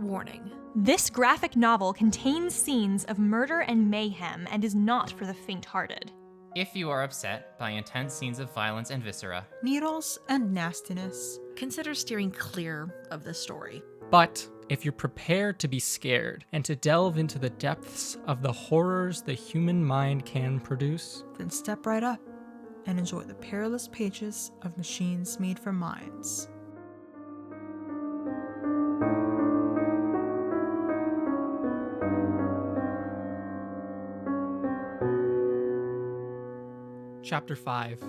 Warning. This graphic novel contains scenes of murder and mayhem and is not for the faint-hearted. If you are upset by intense scenes of violence and viscera, needles and nastiness, Consider steering clear of this story. But if you're prepared to be scared and to delve into the depths of the horrors the human mind can produce, then step right up and enjoy the perilous pages of Machines Made for Minds. Chapter 5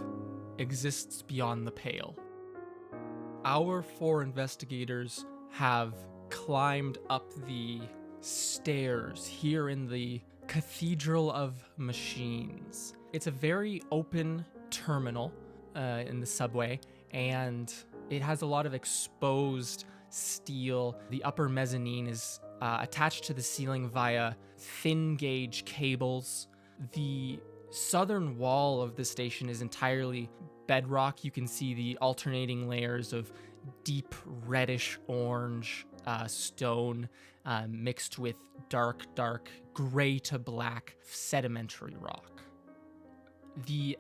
exists beyond the pale. Our 4 investigators have climbed up the stairs here in the Cathedral of Machines. It's a very open terminal in the subway, and it has a lot of exposed steel. The upper mezzanine is attached to the ceiling via thin gauge cables. The southern wall of the station is entirely bedrock. You can see the alternating layers of deep reddish orange stone mixed with dark gray to black sedimentary rock. The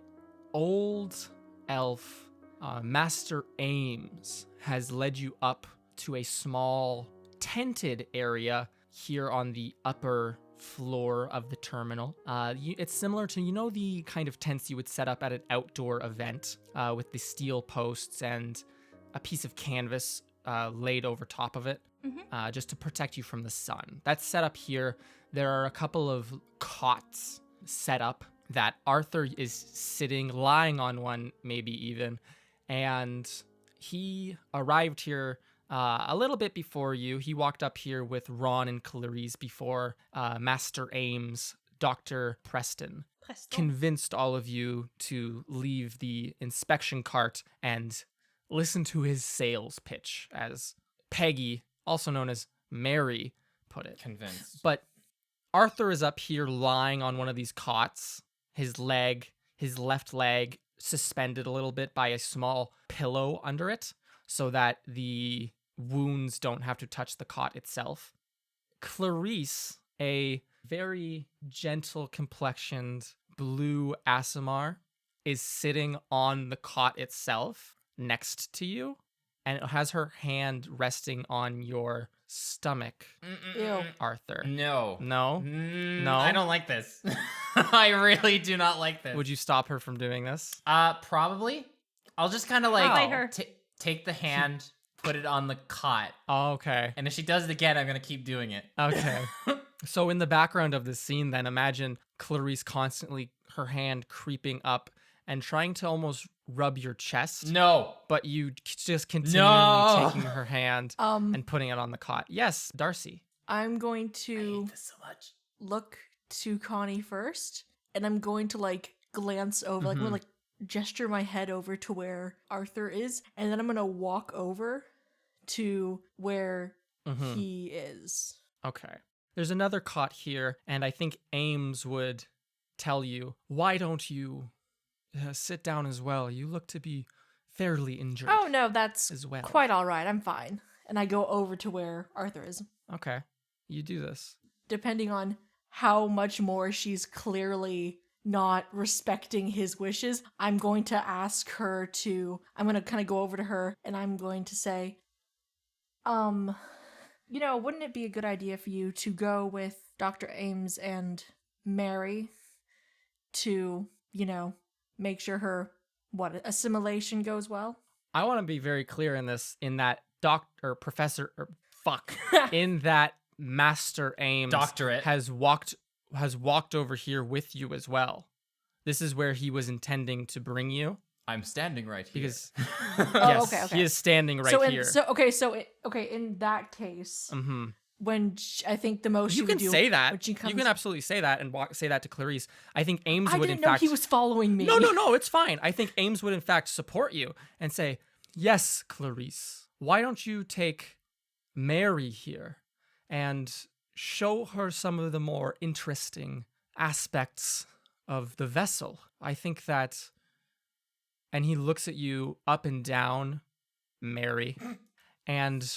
old elf, Master Ames, has led you up to a small tented area here on the upper floor of the terminal. It's similar to, the kind of tents you would set up at an outdoor event with the steel posts and a piece of canvas laid over top of it, just to protect you from the sun. That's set up here. There are a couple of cots set up that Arthur is lying on one, maybe even, and he arrived here a little bit before you. He walked up here with Ron and Clarice before Master Ames, Dr. Preston, convinced all of you to leave the inspection cart and listen to his sales pitch, as Peggy, also known as Mary, put it. convinced. But Arthur is up here lying on one of these cots, his left leg suspended a little bit by a small pillow under it, so that the wounds don't have to touch the cot itself. Clarice, a very gentle complexioned blue Aasimar, is sitting on the cot itself next to you, and it has her hand resting on your stomach, Ew. Arthur. No. No? No? I don't like this. I really do not like this. Would you stop her from doing this? Probably. I'll just kind of Bite her. take the hand, put it on the cot, Oh, okay. and if she does it again, I'm gonna keep doing it. Okay. So in the background of this scene, then, imagine Clarice constantly, her hand creeping up and trying to almost rub your chest. No. But you just continually No. taking her hand and putting it on the cot. Yes, Darcy. I'm going I to hate this so much. look to Connie first, and I'm going to glance over, I'm gonna gesture my head over to where Arthur is, and then I'm gonna walk over to where he is. Okay. There's another cot here, and I think Ames would tell you, why don't you sit down as well? You look to be fairly injured. Oh no, that's as well. quite all right. I'm fine. And I go over to where Arthur is. Okay. You do this. Depending on how much more she's clearly not respecting his wishes, I'm going to ask her to, I'm going to kind of go over to her and I'm going to say, wouldn't it be a good idea for you to go with Dr. Ames and Mary to, make sure her, assimilation goes well? I want to be very clear in that in that Master Ames Doctorate. has walked over here with you as well. This is where he was intending to bring you, I'm standing right here. because Oh, okay. he is standing right here. In that case, Mm-hmm. I think the most You she can would do say that. when she comes, You can absolutely say that and say that to Clarice. I think Ames I would didn't in know fact. he was following me. No, it's fine. I think Ames would in fact support you and say, yes, Clarice, why don't you take Mary here and show her some of the more interesting aspects of the vessel? I think that, and he looks at you up and down, Mary, and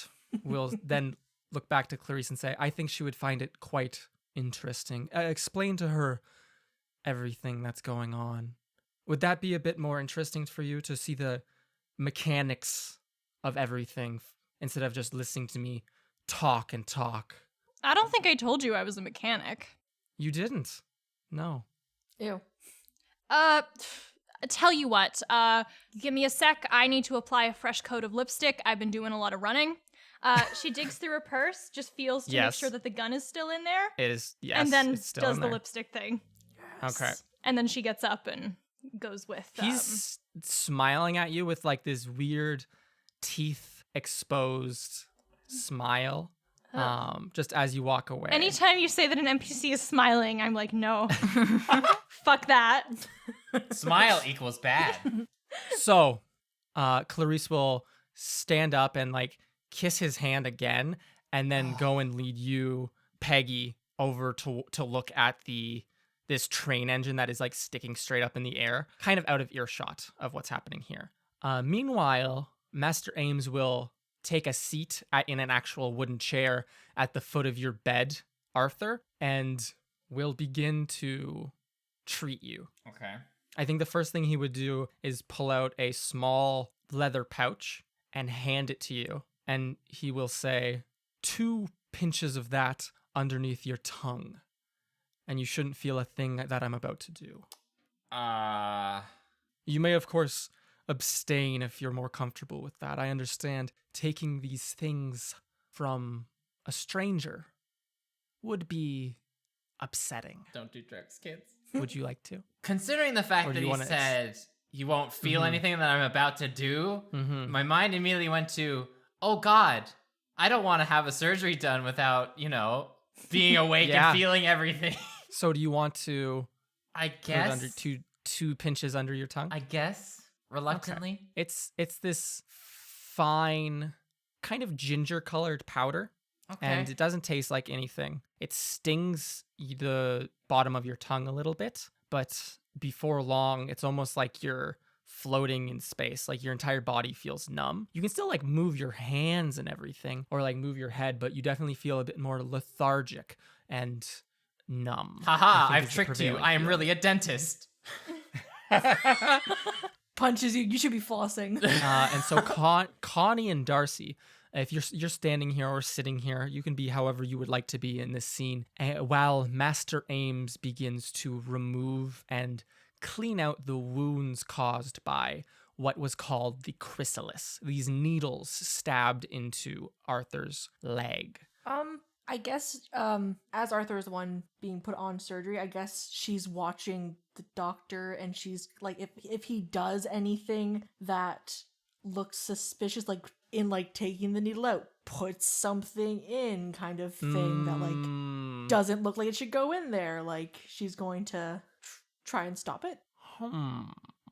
will then look back to Clarice and say, I think she would find it quite interesting. Explain to her everything that's going on. Would that be a bit more interesting for you to see the mechanics of everything instead of just listening to me talk and talk? I don't think I told you I was a mechanic. You didn't. No. Ew. Tell you what, give me a sec. I need to apply a fresh coat of lipstick. I've been doing a lot of running. She digs through her purse, just feels to make Yes. sure that the gun is still in there. It is, yes. And then it's still does in the there. lipstick thing. Okay. And then she gets up and goes with. He's smiling at you with like this weird teeth exposed smile. Just as you walk away. Anytime you say that an NPC is smiling, I'm like, no. Fuck that. Smile equals bad. So, Clarice will stand up and like kiss his hand again, and then go and lead you, Peggy, over to look at this train engine that is like sticking straight up in the air, kind of out of earshot of what's happening here. Meanwhile, Master Ames will take a seat in an actual wooden chair at the foot of your bed, Arthur, and will begin to treat you. Okay. I think the first thing he would do is pull out a small leather pouch and hand it to you. And he will say, 2 pinches of that underneath your tongue. And you shouldn't feel a thing that I'm about to do. You may, of course, abstain if you're more comfortable with that. I understand taking these things from a stranger would be upsetting. Don't do drugs, kids. Would you like to? Considering the fact Or do that you he wanna said you won't feel Mhm. anything that I'm about to do, Mm-hmm. my mind immediately went to, oh God, I don't want to have a surgery done without, being awake Yeah. and feeling everything. So do you want to I put it guess. under two pinches under your tongue? I guess. Reluctantly. It's this fine, kind of ginger colored powder. Okay. And it doesn't taste like anything. It stings the bottom of your tongue a little bit, but before long, it's almost like you're floating in space. Like your entire body feels numb. You can still like move your hands and everything, or like move your head, but you definitely feel a bit more lethargic and numb. I Haha, think I've is the tricked you. prevailing I am feeling. really a dentist. Punches you. You should be flossing. And so Connie and Darcy, if you're standing here or sitting here, you can be however you would like to be in this scene. While Master Ames begins to remove and clean out the wounds caused by what was called the chrysalis, these needles stabbed into Arthur's leg. I guess as Arthur is the one being put on surgery, I guess she's watching the doctor, and she's like, if he does anything that looks suspicious, like in like taking the needle out, put something in kind of thing that like doesn't look like it should go in there, like she's going to try and stop it.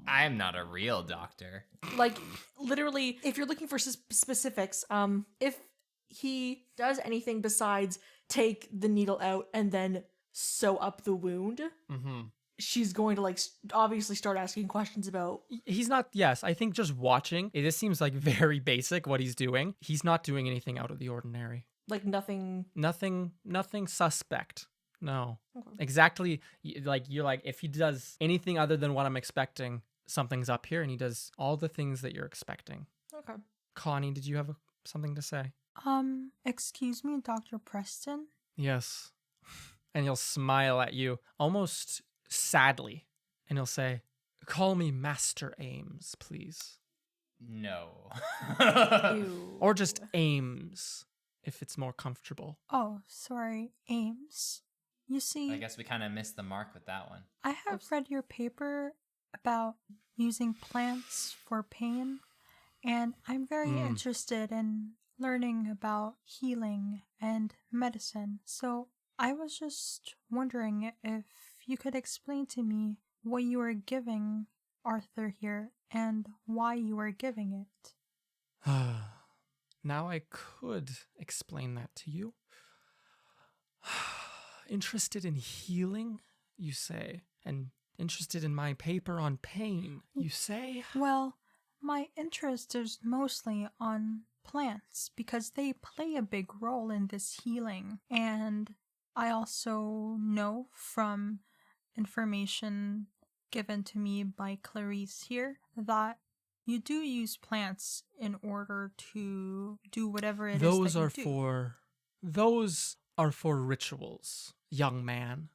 I'm not a real doctor. Like literally, if you're looking for specifics, if he does anything besides take the needle out and then sew up the wound, she's going to like obviously start asking questions about. He's not. Yes, I think just watching it. This seems like very basic what he's doing. He's not doing anything out of the ordinary. Like nothing. Nothing suspect. No. Okay. Exactly. Like you're like, if he does anything other than what I'm expecting, something's up here, and he does all the things that you're expecting. Okay. Connie, did you have something to say? Excuse me, Dr. Preston? Yes. And he'll smile at you almost sadly, and he'll say, call me Master Ames, please. No. Ew. Or just Ames, if it's more comfortable. Oh, sorry, Ames. You see, I guess we kind of missed the mark with that one. I have read your paper about using plants for pain, and I'm very interested in learning about healing and medicine. So I was just wondering if you could explain to me what you are giving Arthur here and why you are giving it. Now I could explain that to you. Interested in healing, you say? And interested in my paper on pain, you say? Well, my interest is mostly on plants because they play a big role in this healing. And I also know from information given to me by Clarice here that you do use plants in order to do whatever it is Those that you are do. those are for rituals, young man,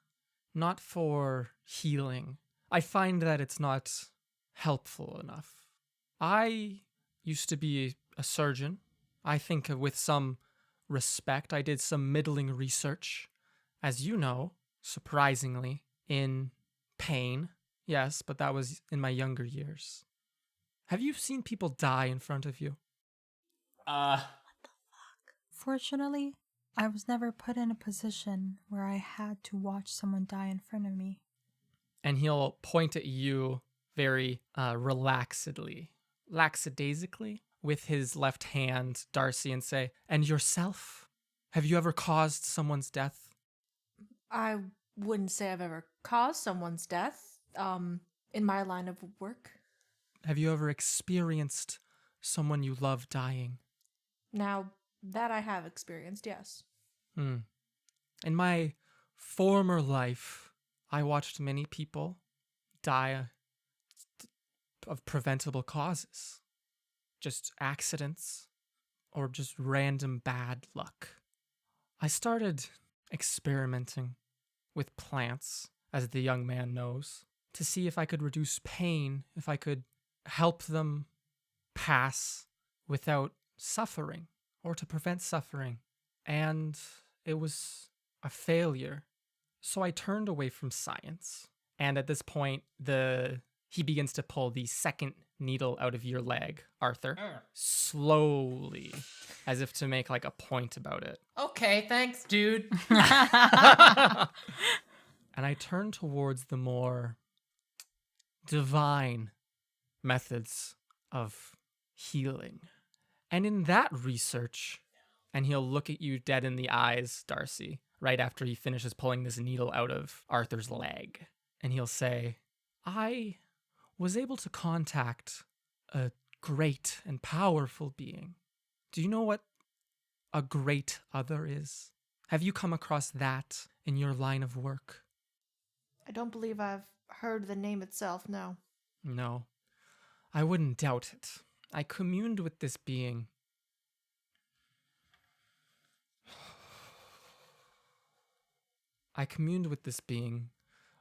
not for healing. I find that it's not helpful enough. I used to be a surgeon. I think with some respect, I did some middling research, as you know, surprisingly, in pain. Yes, but that was in my younger years. Have you seen people die in front of you? Fortunately, I was never put in a position where I had to watch someone die in front of me. And he'll point at you very relaxedly, lackadaisically, with his left hand, Darcy, and say, "And yourself? Have you ever caused someone's death?" I wouldn't say I've ever caused someone's death, in my line of work. Have you ever experienced someone you love dying? Now, that I have experienced, yes. In my former life, I watched many people die of preventable causes. Just accidents or just random bad luck. I started experimenting with plants, as the young man knows, to see if I could reduce pain, if I could help them pass without suffering or to prevent suffering. And it was a failure. So I turned away from science. And at this point, he begins to pull the second needle out of your leg, Arthur, slowly, as if to make like a point about it. Okay, thanks, dude. And I turn towards the more divine methods of healing. And in that research, and he'll look at you dead in the eyes, Darcy, right after he finishes pulling this needle out of Arthur's leg. And he'll say, I was able to contact a great and powerful being. Do you know what a great other is? Have you come across that in your line of work? I don't believe I've heard the name itself, no. No, I wouldn't doubt it. I communed with this being.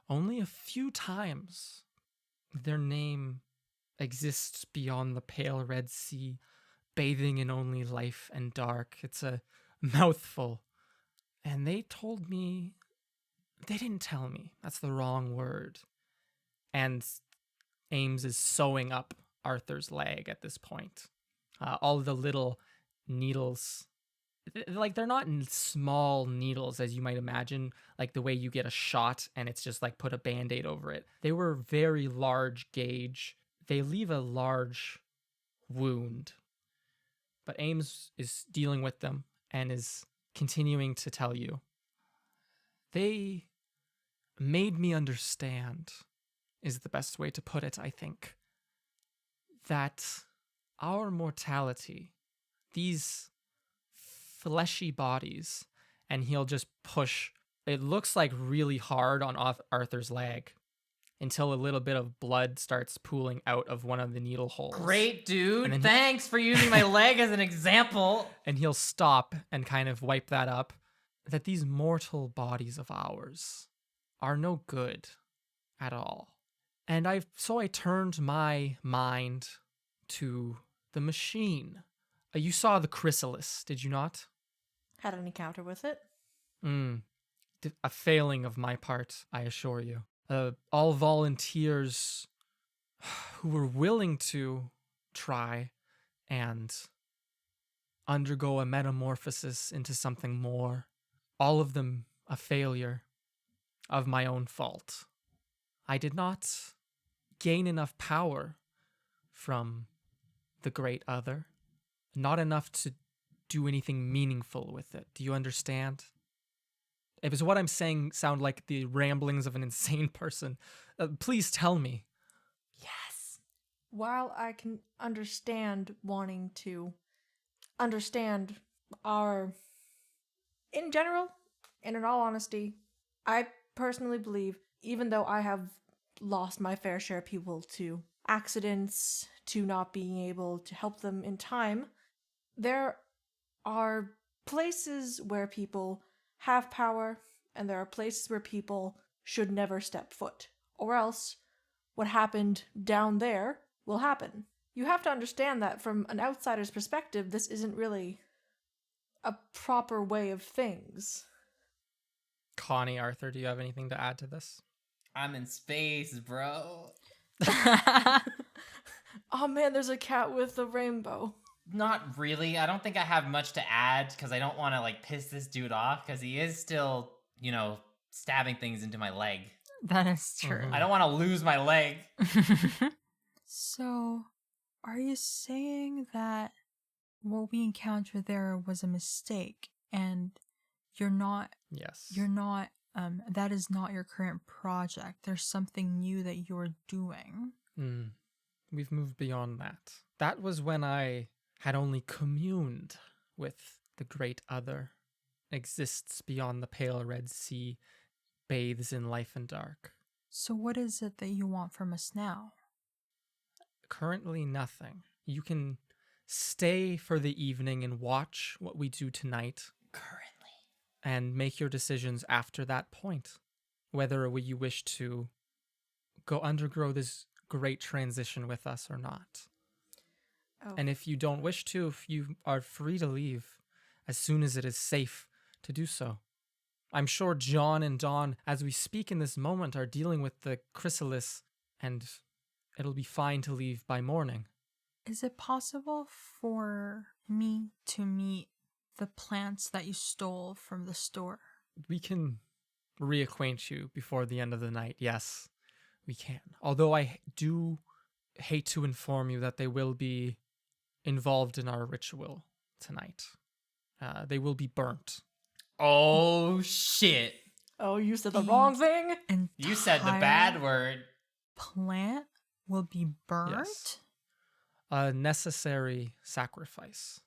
Only a few times. Their name exists beyond the pale red sea, bathing in only life and dark. It's a mouthful. And they didn't tell me. That's the wrong word. And Ames is sewing up Arthur's leg at this point. All the little needles, like they're not small needles as you might imagine, like the way you get a shot and it's just like put a band-aid over it. They were very large gauge. They leave a large wound. But Ames is dealing with them and is continuing to tell you. They made me understand, is the best way to put it, I think, that our mortality, these fleshy bodies, and he'll just push, it looks like really hard on Arthur's leg until a little bit of blood starts pooling out of one of the needle holes. Great, dude. And then Thanks for using my leg as an example. And he'll stop and kind of wipe that up, that these mortal bodies of ours are no good at all. And I turned my mind to the machine. You saw the chrysalis, did you not? Had an encounter with it? A failing of my part, I assure you. All volunteers who were willing to try and undergo a metamorphosis into something more, all of them a failure of my own fault. I did not gain enough power from the great other, not enough to do anything meaningful with it. Do you understand? Does what I'm saying sound like the ramblings of an insane person? Please tell me. Yes. While I can understand wanting to understand are, in general, and in all honesty, I personally believe, even though I have lost my fair share of people to accidents, to not being able to help them in time, there are places where people have power, and there are places where people should never step foot, or else what happened down there will happen. You have to understand that from an outsider's perspective, this isn't really a proper way of things. Connie, Arthur, do you have anything to add to this? I'm in space, bro. Oh man, there's a cat with a rainbow. Not really. I don't think I have much to add because I don't want to like piss this dude off because he is still, stabbing things into my leg. That is true. Mhm. I don't want to lose my leg. So, are you saying that what we encountered there was a mistake and Yes. that is not your current project? There's something new that you're doing. We've moved beyond that. That was when I had only communed with the great other, exists beyond the pale red sea, bathes in life and dark. So what is it that you want from us now? Currently nothing. You can stay for the evening and watch what we do tonight Currently. and make your decisions after that point. Whether you wish to go undergo this great transition with us or not. Oh. And if you don't wish to, if you are free to leave as soon as it is safe to do so. I'm sure John and Dawn, as we speak in this moment, are dealing with the chrysalis, and it'll be fine to leave by morning. Is it possible for me to meet the plants that you stole from the store? We can reacquaint you before the end of the night. Yes, we can. Although I do hate to inform you that they will be involved in our ritual tonight. They will be burnt. Oh, shit. Oh, you said the wrong thing? You said the bad word. Plant will be burnt? Yes. A necessary sacrifice.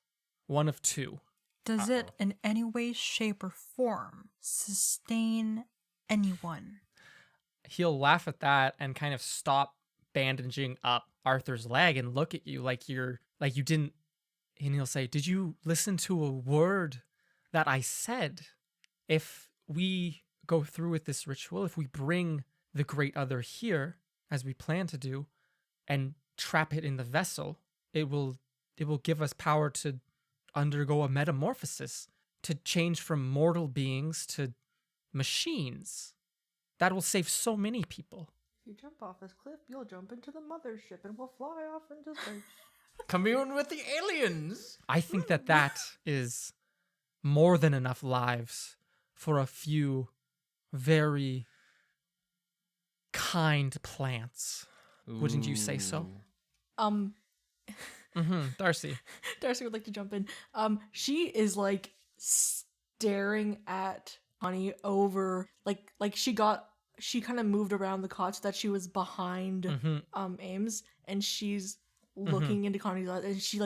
One of two. Does it in any way, shape, or form sustain anyone? He'll laugh at that and kind of stop bandaging up Arthur's leg and look at you like you didn't. And he'll say, "Did you listen to a word that I said? If we go through with this ritual, if we bring the great other here, as we plan to do, and trap it in the vessel, it will give us power to undergo a metamorphosis, to change from mortal beings to machines. That will save so many people." If you jump off this cliff, you'll jump into the mothership and we'll fly off into space. Commune with the aliens. I think that is more than enough lives for a few very kind plants. Wouldn't you say so? Darcy. Darcy would like to jump in. She is like staring at Connie over she kind of moved around the cot so that she was behind Ames, and she's looking into Connie's eyes, and she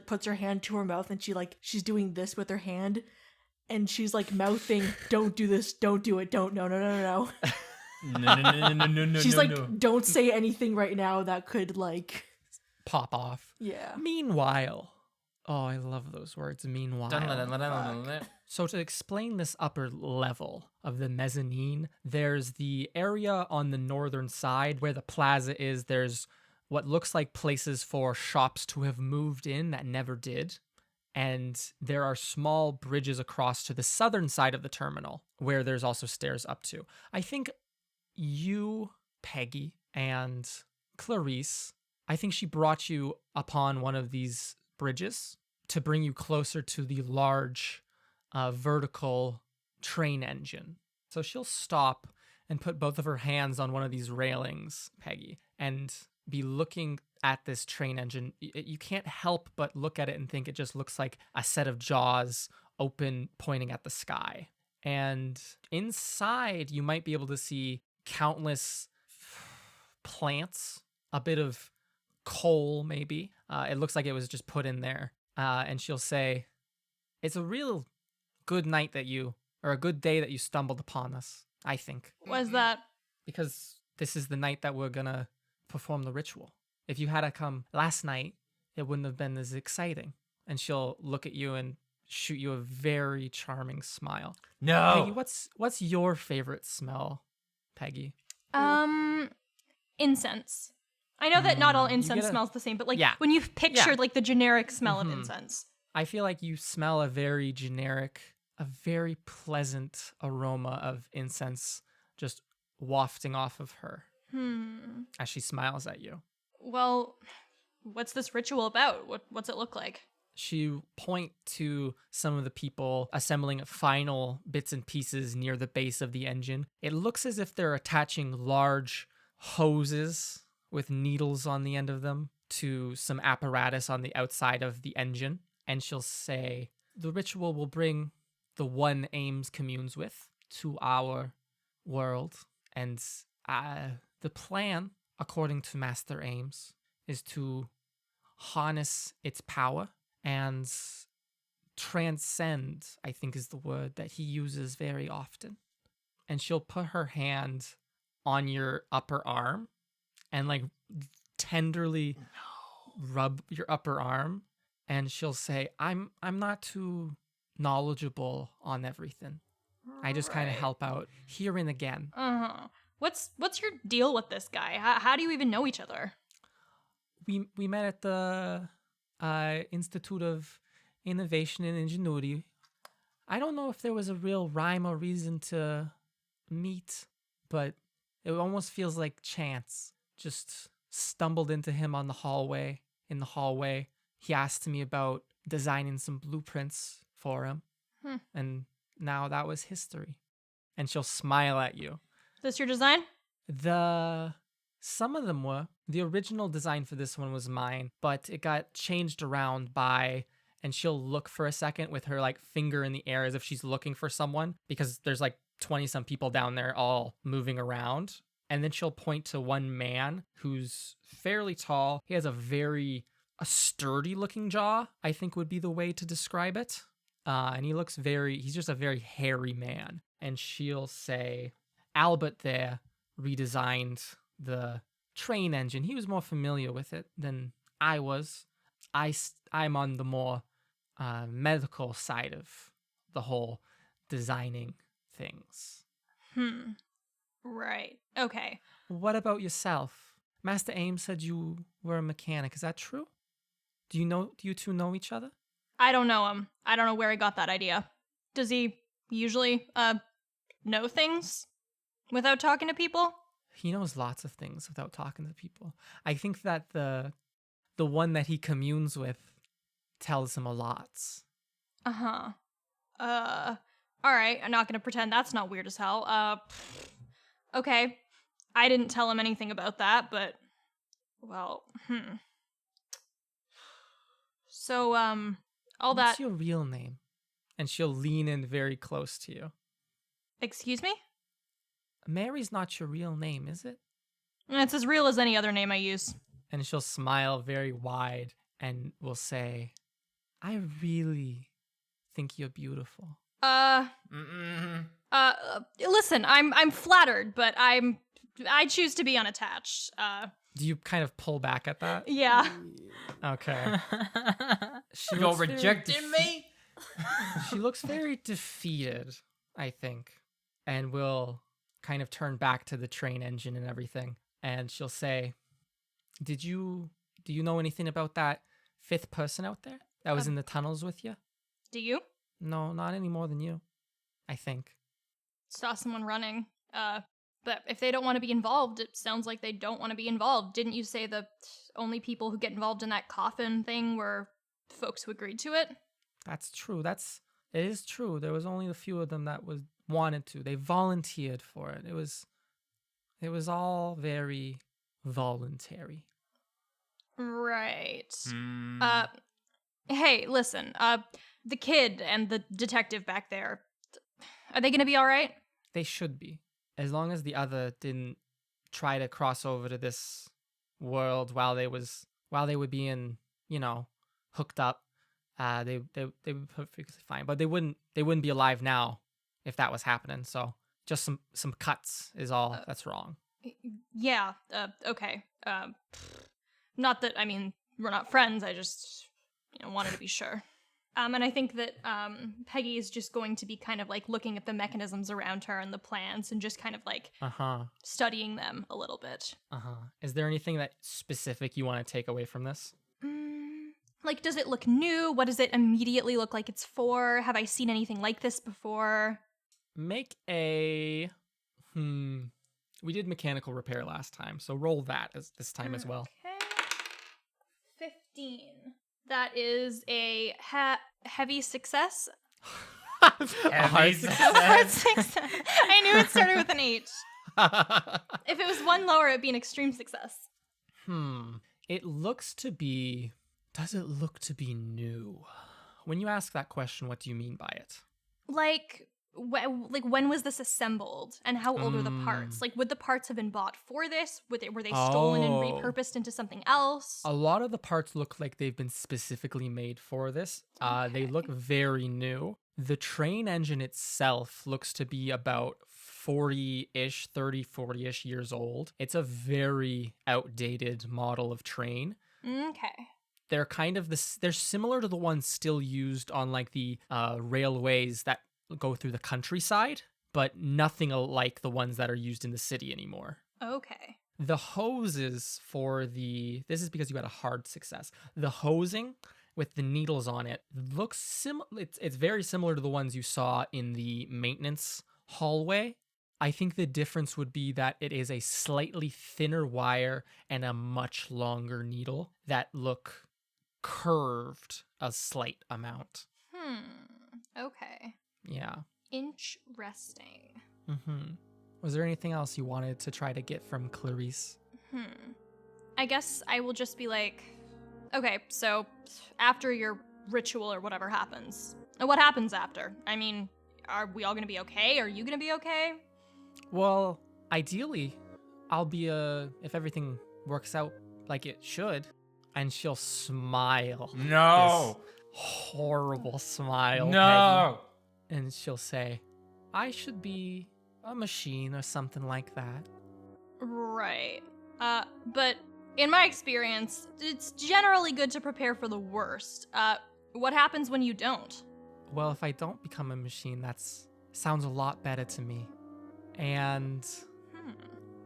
puts her hand to her mouth, and she's doing this with her hand, and she's like mouthing, "Don't do this, don't do it, don't, no." No. She's like, "Don't say anything right now that could Pop off. yeah." Meanwhile. Oh, I love those words. Meanwhile. So to explain this upper level of the mezzanine, there's the area on the northern side where the plaza is. There's what looks like places for shops to have moved in that never did. And there are small bridges across to the southern side of the terminal where there's also stairs up to. I think you, Peggy, and Clarice, I think she brought you upon one of these bridges to bring you closer to the large vertical train engine. So she'll stop and put both of her hands on one of these railings, Peggy, and be looking at this train engine. You can't help but look at it and think it just looks like a set of jaws open, pointing at the sky. And inside, you might be able to see countless plants, a bit of coal maybe. It looks like it was just put in there. and she'll say, "It's a real good night or a good day that you stumbled upon us, I think. Was that? Because this is the night that we're gonna perform the ritual. If you had to come last night, it wouldn't have been as exciting." And she'll look at you and shoot you a very charming smile. No. Peggy, what's your favorite smell, Peggy? Incense. I know that not all You incense get a- smells the same, but like Yeah. when you've pictured Yeah. like the generic smell of Mhm. incense. I feel like you smell a very generic, a very pleasant aroma of incense just wafting off of her as she smiles at you. Well, what's this ritual about? What's it look like? She point to some of the people assembling final bits and pieces near the base of the engine. It looks as if they're attaching large hoses with needles on the end of them to some apparatus on the outside of the engine. And she'll say, "The ritual will bring the one Ames communes with to our world. And the plan, according to Master Ames, is to harness its power and transcend, I think is the word that he uses very often." And she'll put her hand on your upper arm and like tenderly rub your upper arm, and she'll say, I'm not too knowledgeable on everything. I just kind of Right. help out here and again. Uh-huh. What's your deal with this guy? How do you even know each other? We met at the Institute of Innovation and Ingenuity. I don't know if there was a real rhyme or reason to meet, but it almost feels like chance. Just stumbled into him in the hallway. He asked me about designing some blueprints for him. And now that was history. And she'll smile at you. Is this your design? Some of them were. The original design for this one was mine, but it got changed around by, and she'll look for a second with her like finger in the air as if she's looking for someone, because there's like 20 some people down there all moving around. And then she'll point to one man who's fairly tall. He has a sturdy looking jaw, I think would be the way to describe it. And he's just a very hairy man. And she'll say, "Albert there redesigned the train engine. He was more familiar with it than I was. I'm on the more medical side of the whole designing things." Right. Okay. What about yourself? Master Ames said you were a mechanic. Is that true? Do you two know each other? I don't know him. I don't know where he got that idea. Does he usually know things without talking to people? He knows lots of things without talking to people. I think that the one that he communes with tells him a lot. Uh-huh. All right. I'm not going to pretend that's not weird as hell. Okay. I didn't tell him anything about that, but well, So, all What's that your real name? And she'll lean in very close to you. Excuse me? Mary's not your real name, is it? It's as real as any other name I use. And she'll smile very wide and will say, "I really think you're beautiful." Listen, I'm flattered, but I choose to be unattached. Do you kind of pull back at that? Yeah. Okay. You're rejecting me? She looks very defeated, I think, and will kind of turn back to the train engine and everything. And she'll say, do you know anything about that fifth person out there that was in the tunnels with you? Do you? No, not any more than you, I think. Saw someone running. But if they don't want to be involved, it sounds like they don't want to be involved. Didn't you say the only people who get involved in that coffin thing were folks who agreed to it? That's true. It is true. There was only a few of them that wanted to. They volunteered for it. It was all very voluntary. Right. Hey, listen. The kid and the detective back there, are they gonna be all right? They should be. As long as the other didn't try to cross over to this world while they were being, hooked up. they would be perfectly fine, but they wouldn't be alive now if that was happening. So just some cuts is all that's wrong. Yeah, okay. Not that, I mean, we're not friends, I just, wanted to be sure. And I think that Peggy is just going to be kind of like looking at the mechanisms around her and the plans and just kind of like studying them a little bit. Is there anything that specific you want to take away from this? Like, does it look new? What does it immediately look like it's for? Have I seen anything like this before? Make a we did mechanical repair last time, so roll that this time as well. Okay. 15. That is a heavy success. Heavy Hard success. success. I knew it started with an H. If it was one lower, it'd be an extreme success. It looks to be. Does it look to be new? When you ask that question, what do you mean by it? Like when was this assembled, and how old are the parts? Like, would the parts have been bought for this? Were they stolen and repurposed into something else? A lot of the parts look like they've been specifically made for this. They look very new. The train engine itself looks to be about 40-ish, 30, 40-ish years old. It's a very outdated model of train. Okay. They're kind of they're similar to the ones still used on like the railways that go through the countryside, but nothing like the ones that are used in the city anymore. Okay. The hoses for this is because you had a hard success. The hosing with the needles on it looks it's very similar to the ones you saw in the maintenance hallway. I think the difference would be that it is a slightly thinner wire and a much longer needle that look curved a slight amount. Okay. Yeah. Interesting. Was there anything else you wanted to try to get from Clarice? I guess I will just be like, okay, so after your ritual or whatever happens, what happens after? I mean, are we all gonna be okay? Are you gonna be okay? Well, ideally, I'll be if everything works out like it should. And she'll smile. No. This horrible smile. No. Peggy. And she'll say, I should be a machine or something like that. Right. But in my experience, it's generally good to prepare for the worst. What happens when you don't? Well, if I don't become a machine, sounds a lot better to me. And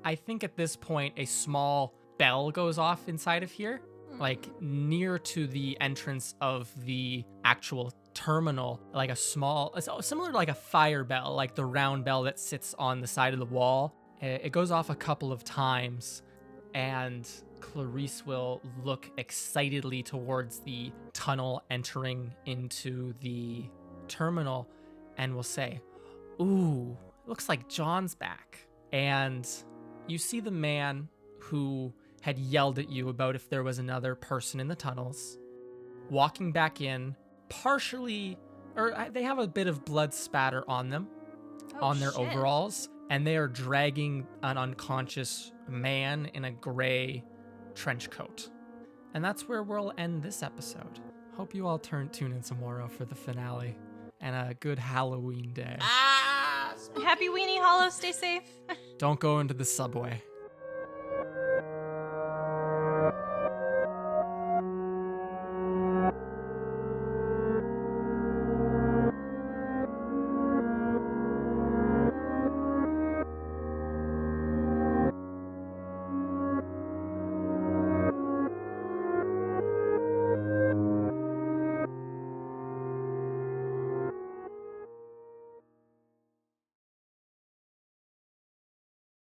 I think at this point, a small bell goes off inside of here. Like near to the entrance of the actual terminal, like a small, similar to like a fire bell, like the round bell that sits on the side of the wall. It goes off a couple of times, and Clarice will look excitedly towards the tunnel entering into the terminal and will say, "Ooh, looks like John's back." And you see the man who had yelled at you about if there was another person in the tunnels, walking back in, partially, or they have a bit of blood spatter on them, on their overalls, and they are dragging an unconscious man in a gray trench coat. And that's where we'll end this episode. Hope you all tune in tomorrow for the finale, and a good Halloween day. Happy Weenie Hollow, stay safe. Don't go into the subway.